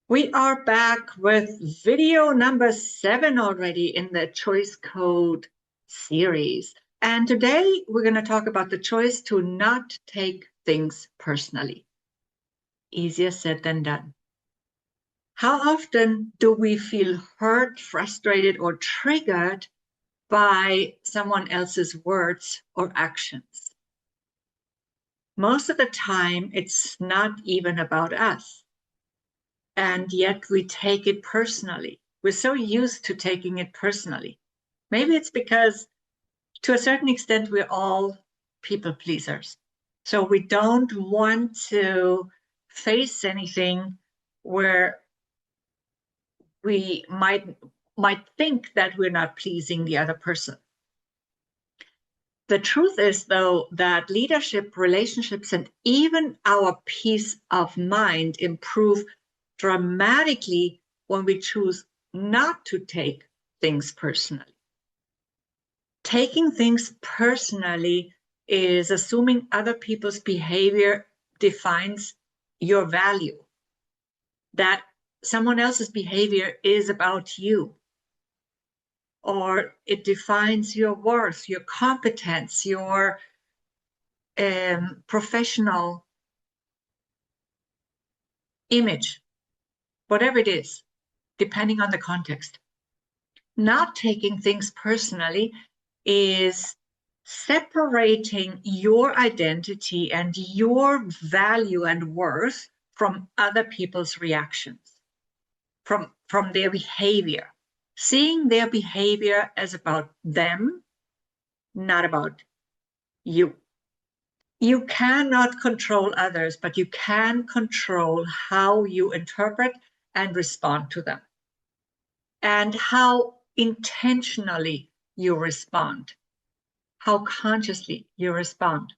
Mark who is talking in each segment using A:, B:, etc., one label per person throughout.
A: We are back with video number 7 already in the Choice Code series. And today we're going to talk about the choice to not take things personally. Easier said than done. How often do we feel hurt, frustrated, or triggered by someone else's words or actions? Most of the time, it's not even about us. And yet we take it personally. We're so used to taking it personally. Maybe it's because, to a certain extent, we're all people pleasers. So we don't want to face anything where we might think that we're not pleasing the other person. The truth is, though, that leadership, relationships, and even our peace of mind improve dramatically when we choose not to take things personally. Taking things personally is assuming other people's behavior defines your value, that someone else's behavior is about you, or it defines your worth, your competence, your professional image, whatever it is, depending on the context. Not taking things personally is separating your identity and your value and worth from other people's reactions, from their behavior. Seeing their behavior as about them, not about you. You cannot control others, but you can control how you interpret and respond to them, and how intentionally you respond, how consciously you respond.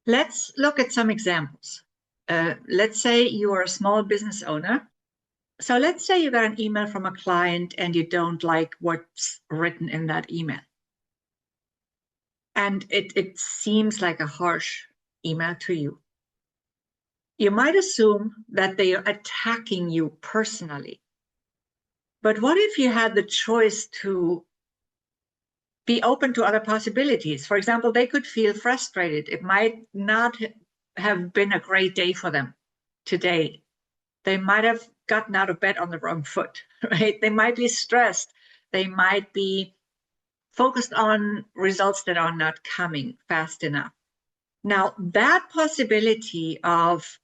A: Let's look at some examples. Let's say you are a small business owner. So let's say you got an email from a client and you don't like what's written in that email. And it seems like a harsh email to you. You might assume that they are attacking you personally. But what if you had the choice to be open to other possibilities? For example, they could feel frustrated. It might not have been a great day for them today. They might have gotten out of bed on the wrong foot, right? They might be stressed. They might be focused on results that are not coming fast enough. Now, that possibility of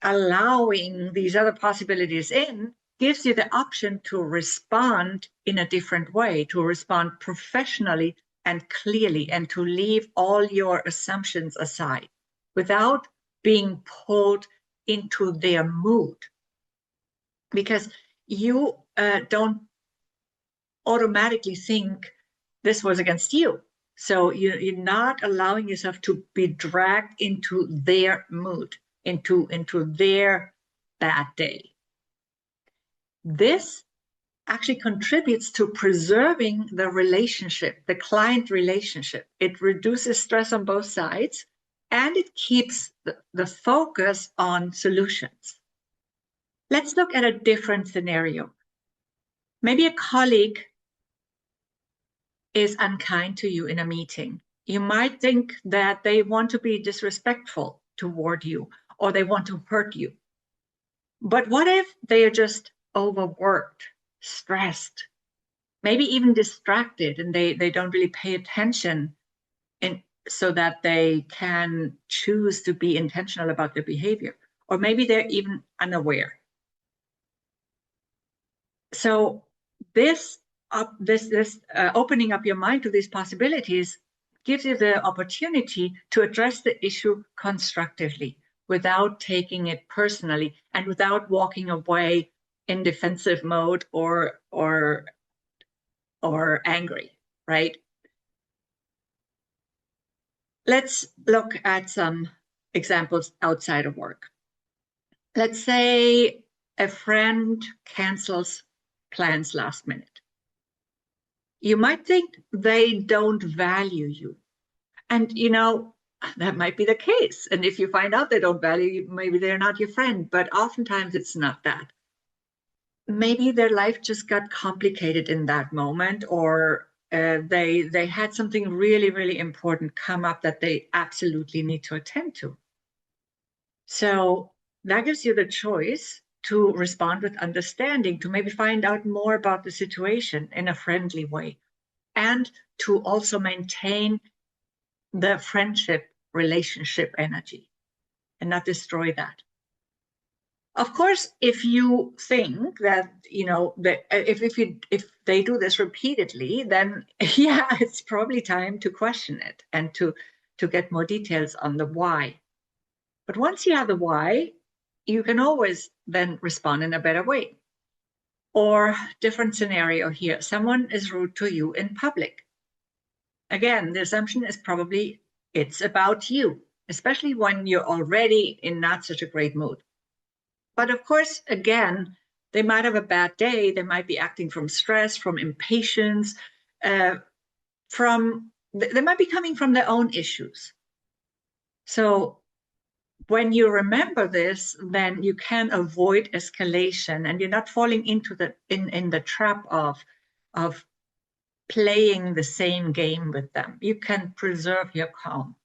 A: allowing these other possibilities in gives you the option to respond in a different way, to respond professionally and clearly, and to leave all your assumptions aside without being pulled into their mood. Because you don't automatically think this was against you. So you're not allowing yourself to be dragged into their mood, into their bad day. This actually contributes to preserving the relationship, the client relationship. It reduces stress on both sides, and it keeps the focus on solutions. Let's look at a different scenario. Maybe a colleague is unkind to you in a meeting. You might think that they want to be disrespectful toward you, or they want to hurt you. But what if they are just overworked, stressed, maybe even distracted, and they don't really pay attention so that they can choose to be intentional about their behavior? Or maybe they're even unaware. So this opening up your mind to these possibilities gives you the opportunity to address the issue constructively, without taking it personally and without walking away in defensive mode or angry, right? Let's look at some examples outside of work. Let's say a friend cancels plans last minute. You might think they don't value you. And, that might be the case. And if you find out they don't value you, maybe they're not your friend, but oftentimes it's not that. Maybe their life just got complicated in that moment, or they had something really, really important come up that they absolutely need to attend to. So that gives you the choice to respond with understanding, to maybe find out more about the situation in a friendly way, and to also maintain the friendship relationship energy and not destroy that. Of course, if you think that, if they do this repeatedly, then yeah, it's probably time to question it and to get more details on the why. But once you have the why, you can always then respond in a better way. Or different scenario here, someone is rude to you in public. Again, the assumption is probably it's about you, especially when you're already in not such a great mood. But of course, again, they might have a bad day. They might be acting from stress, from impatience, they might be coming from their own issues. So when you remember this, then you can avoid escalation, and you're not falling into in the trap of playing the same game with them. You can preserve your calm,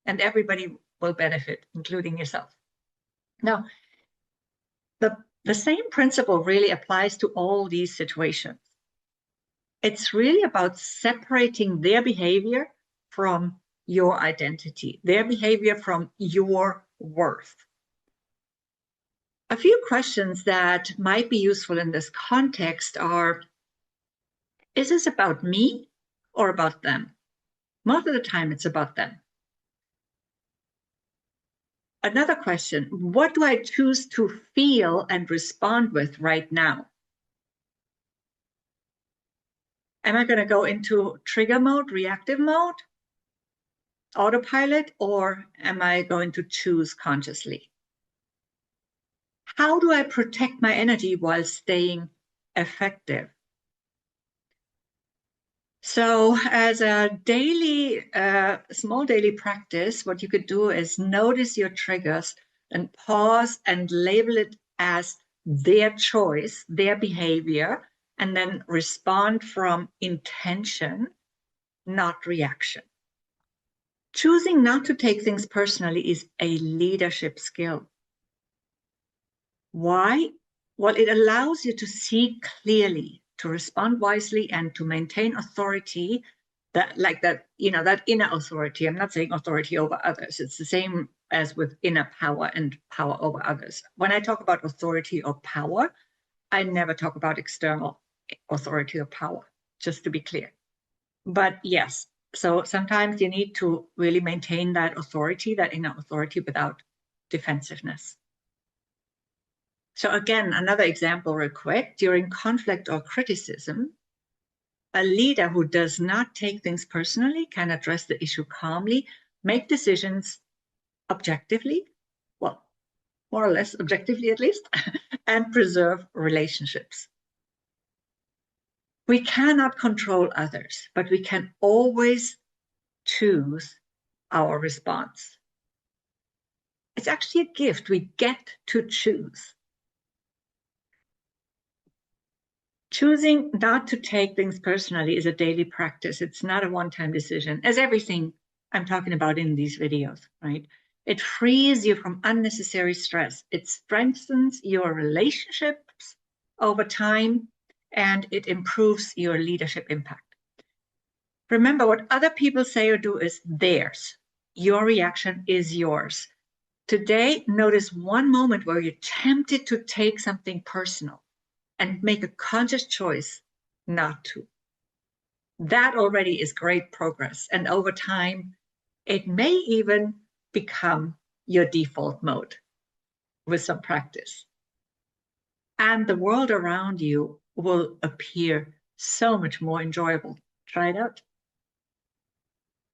A: and everybody will benefit, including yourself. Now, the same principle really applies to all these situations. It's really about separating their behavior from your identity, their behavior from your worth. A few questions that might be useful in this context are, is this about me or about them? Most of the time, it's about them. Another question, what do I choose to feel and respond with right now? Am I going to go into trigger mode, reactive mode, autopilot, or am I going to choose consciously? How do I protect my energy while staying effective? So as a daily, small daily practice, what you could do is notice your triggers and pause and label it as their choice, their behavior, and then respond from intention, not reaction. Choosing not to take things personally is a leadership skill. Why? Well, it allows you to see clearly, to respond wisely, and to maintain authority, that inner authority. I'm not saying authority over others. It's the same as with inner power and power over others. When I talk about authority or power, I never talk about external authority or power, just to be clear. But yes, so sometimes you need to really maintain that authority, that inner authority, without defensiveness. So again, another example real quick. During conflict or criticism, a leader who does not take things personally can address the issue calmly, make decisions objectively, well, more or less objectively at least, and preserve relationships. We cannot control others, but we can always choose our response. It's actually a gift. We get to choose. Choosing not to take things personally is a daily practice. It's not a one-time decision, as everything I'm talking about in these videos, right? It frees you from unnecessary stress. It strengthens your relationships over time, and it improves your leadership impact. Remember, what other people say or do is theirs. Your reaction is yours. Today, notice one moment where you're tempted to take something personal, and make a conscious choice not to. That already is great progress. And over time, it may even become your default mode with some practice. And the world around you will appear so much more enjoyable. Try it out.